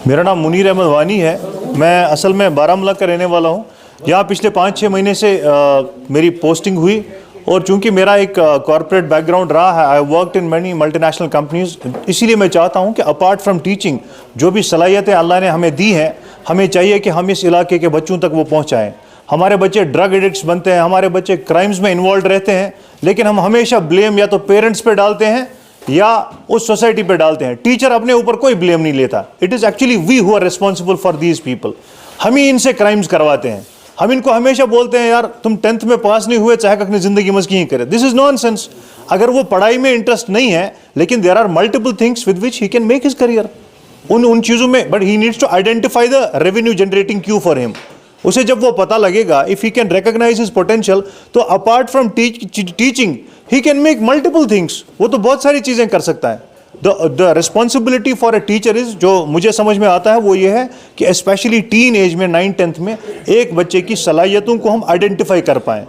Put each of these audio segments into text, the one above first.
मेरा नाम मुनीर अहमद वानी है। मैं असल में बारामूला का रहने वाला हूँ। यहाँ पिछले 5-6 महीने से मेरी पोस्टिंग हुई और चूंकि मेरा एक कॉर्पोरेट बैकग्राउंड रहा है, I worked in many multinational companies, इसीलिए मैं चाहता हूँ कि अपार्ट फ्रॉम टीचिंग जो भी सलाहियतें अल्लाह ने हमें दी हैं, हमें चाहिए कि हम इस इलाके के बच्चों तक वो पहुँचाएँ। हमारे बच्चे ड्रग एडिक्ट्स बनते हैं, हमारे बच्चे क्राइम्स में इन्वॉल्व रहते हैं, लेकिन हम हमेशा ब्लेम या तो पेरेंट्स पे डालते हैं या उस सोसाइटी पे डालते हैं। टीचर अपने ऊपर कोई ब्लेम नहीं लेता। It is actually we who are responsible for these people. हम ही इनसे क्राइम्स करवाते हैं। हम इनको हमेशा बोलते हैं यार तुम 10th में पास नहीं हुए, चाहे अपनी ज़िंदगी में कहीं करे। This is nonsense. अगर वो पढ़ाई में इंटरेस्ट नहीं है, लेकिन there are multiple things with which he can make his career, उन चीज़ों में, but he needs to identify the revenue generating cue for him. उसे जब वो पता लगेगा, if he can recognise his potential, तो apart from teaching he can make multiple things. वो तो बहुत सारी चीज़ें कर सकता है। The responsibility for a teacher is, जो मुझे समझ में आता है वो ये है कि स्पेशली टीन एज में 9-10th में एक बच्चे की सलाहियतों को हम आइडेंटिफाई कर पाएँ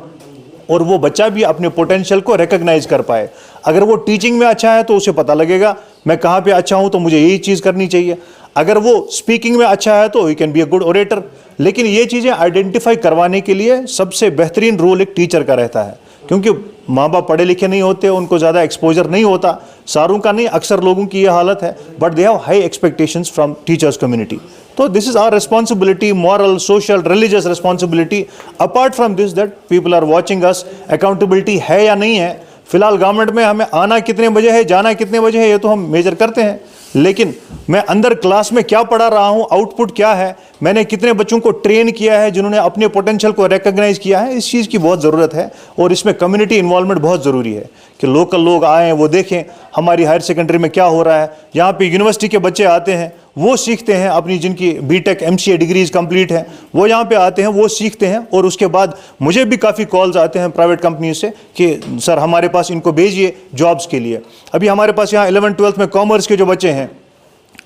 और वो बच्चा भी अपने पोटेंशियल को रिकॉग्नाइज कर पाए। अगर वो टीचिंग में अच्छा है तो उसे पता लगेगा मैं कहाँ पे अच्छा हूँ, तो मुझे यही चीज़ करनी चाहिए। अगर वो स्पीकिंग में अच्छा है तो he can be a good orator. लेकिन ये चीज़ें आइडेंटिफाई करवाने के लिए सबसे बेहतरीन रोल एक टीचर का रहता है, क्योंकि माँ बाप पढ़े लिखे नहीं होते, उनको ज़्यादा एक्सपोजर नहीं होता। सारों का नहीं, अक्सर लोगों की ये हालत है, but they have high expectations from teachers community. तो this is our responsibility, moral, social, religious responsibility. Apart from this that people are watching us, accountability है या नहीं है। फिलहाल गवर्नमेंट में हमें आना कितने बजे है, जाना कितने बजे है, ये तो हम मेजर करते हैं, लेकिन मैं अंदर क्लास में क्या पढ़ा रहा हूँ, आउटपुट क्या है, मैंने कितने बच्चों को ट्रेन किया है जिन्होंने अपने पोटेंशियल को रिकॉग्नाइज किया है, इस चीज़ की बहुत ज़रूरत है। और इसमें कम्युनिटी इन्वॉल्वमेंट बहुत ज़रूरी है कि लोकल लोग आएँ, वो देखें हमारी हायर सेकेंडरी में क्या हो रहा है। यहाँ पे यूनिवर्सिटी के बच्चे आते हैं, वो सीखते हैं, अपनी जिनकी बीटेक MCA डिग्रीज कंप्लीट हैं, वो यहाँ पे आते हैं, वो सीखते हैं। और उसके बाद मुझे भी काफ़ी कॉल्स आते हैं प्राइवेट कंपनी से कि सर हमारे पास इनको भेजिए जॉब्स के लिए। अभी हमारे पास यहाँ 11th-12th में कॉमर्स के जो बच्चे हैं,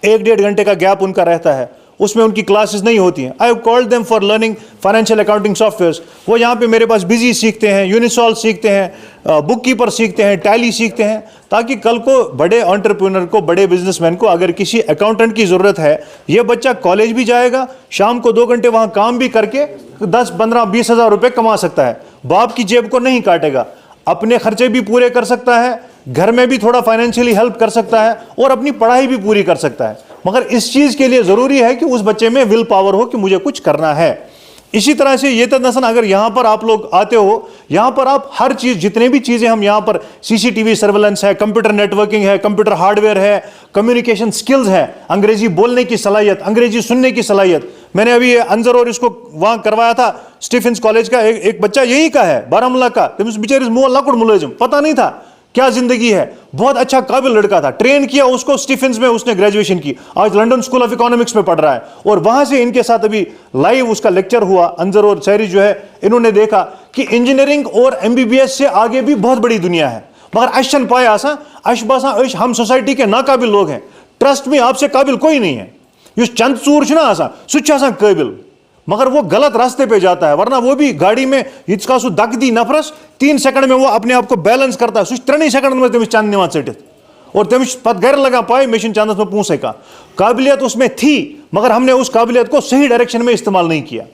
1-1.5 घंटे का गैप उनका रहता है, उसमें उनकी क्लासेस नहीं होती हैं। I have called them for learning financial accounting softwares. वो यहाँ पे मेरे पास बिजी सीखते हैं, यूनिसॉल्व सीखते हैं, बुक कीपर सीखते हैं, टैली सीखते हैं, ताकि कल को बड़े एंटरप्रेन्योर को, बड़े बिजनेसमैन को अगर किसी अकाउंटेंट की ज़रूरत है, ये बच्चा कॉलेज भी जाएगा, शाम को 2 घंटे वहाँ काम भी करके 10, 15, 20 हज़ार रुपये कमा सकता है। बाप की जेब को नहीं काटेगा, अपने खर्चे भी पूरे कर सकता है, घर में भी थोड़ा फाइनेंशियली हेल्प कर सकता है और अपनी पढ़ाई भी पूरी कर सकता है। मगर इस चीज़ के लिए ज़रूरी है कि उस बच्चे में विल पावर हो कि मुझे कुछ करना है। इसी तरह से ये तदनसन अगर यहाँ पर आप लोग आते हो, यहाँ पर आप हर चीज़, जितने भी चीज़ें हम यहाँ पर, CCTV सर्वेलेंस है, कंप्यूटर नेटवर्किंग है, कंप्यूटर हार्डवेयर है, कम्युनिकेशन स्किल्स है, अंग्रेजी बोलने की सलाहियत, अंग्रेजी सुनने की सलाहियत। मैंने अभी अंजर और इसको वहाँ करवाया था, स्टीफेंस कॉलेज का एक बच्चा यही का है, बारामूला का, बेचारे लकुड़ मुलाजिम, पता नहीं था क्या जिंदगी है, बहुत अच्छा काबिल लड़का था, ट्रेन किया उसको, स्टीफेंस में उसने ग्रेजुएशन की, आज लंदन स्कूल ऑफ इकोनॉमिक्स में पढ़ रहा है। और वहां से इनके साथ अभी लाइव उसका लेक्चर हुआ। अंजर और सैरी जो है, इन्होंने देखा कि इंजीनियरिंग और MBBS से आगे भी बहुत बड़ी दुनिया है, मगर अशन पाए आसा अश बासा हम सोसाइटी के नाकाबिल लोग हैं। ट्रस्ट में आपसे काबिल कोई नहीं है, ये चंद चूर ना आसा सुच आसा काबिल, मगर वो गलत रास्ते पे जाता है। वरना वो भी गाड़ी में इसका सु दक दी नफरस 3 सेकंड में वो अपने आप को बैलेंस करता है, सुच 3 सेकंड में तमिस चंद निवान चटित और तमिस पत घर लगा पाए मेशिन चंदस में पूछे का काबिलियत उसमें थी, मगर हमने उस काबिलियत को सही डायरेक्शन में इस्तेमाल नहीं किया।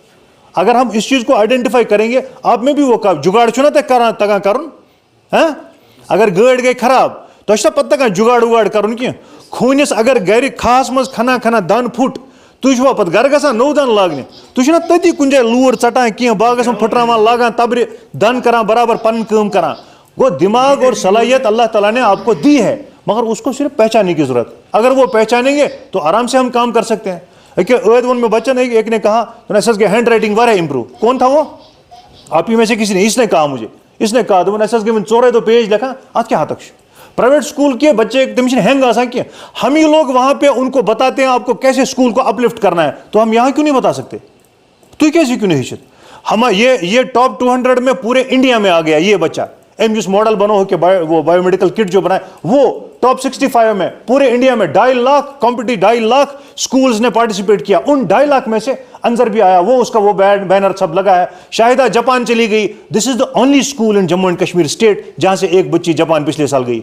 अगर हम इस चीज को आइडेंटिफाई करेंगे, आप में भी वो जुगाड़ चुना तगा करुन है। अगर गाड़ गई खराब तो पता जुगाड़ उगाड़ करुन की खूनिस, अगर घर खास मज खना खना दन फुट, तुझवा पत घर गसान नौ दन लागने, तुझना तती कुछ जाए लूर चटान की बागस में फुटरावान लागान तबरे दन करा बराबर पन काम करा। वो दिमाग और सलाहियत अल्लाह ताला ने आपको दी है, मगर उसको सिर्फ पहचानने की जरूरत। अगर वो पहचानेंगे तो आराम से हम काम कर सकते हैं। में बच्चन एक ने कहा तो हैंड राइटिंग वारा इंप्रूव, कौन था वो? आप ही में से किसी ने, इसने कहा मुझे, इसने कहा तो मैंने के चोरे तो पेज लिखा आज क्या हाथ प्राइवेट स्कूल के बच्चे तमिशन हैंग आ सके, हम ही लोग वहां पे उनको बताते हैं आपको कैसे स्कूल को अपलिफ्ट करना है, तो हम यहां क्यों नहीं बता सकते? तो कैसे क्यों नहीं? हम ये टॉप 200 में पूरे इंडिया में आ गया ये बच्चा। जिस मॉडल बनो हो के वो बायोमेडिकल किट जो बनाए वो टॉप 65 में पूरे इंडिया में 2.5 लाख कॉम्पिटिटिव 2.5 लाख स्कूल्स ने पार्टिसिपेट किया। उन 2.5 लाख में से अंजर भी आया, वो उसका वो बैनर सब लगा है। शाहिदा जापान चली गई। This is the only school in Jammu and Kashmir state जहां से एक बच्ची जापान पिछले साल गई।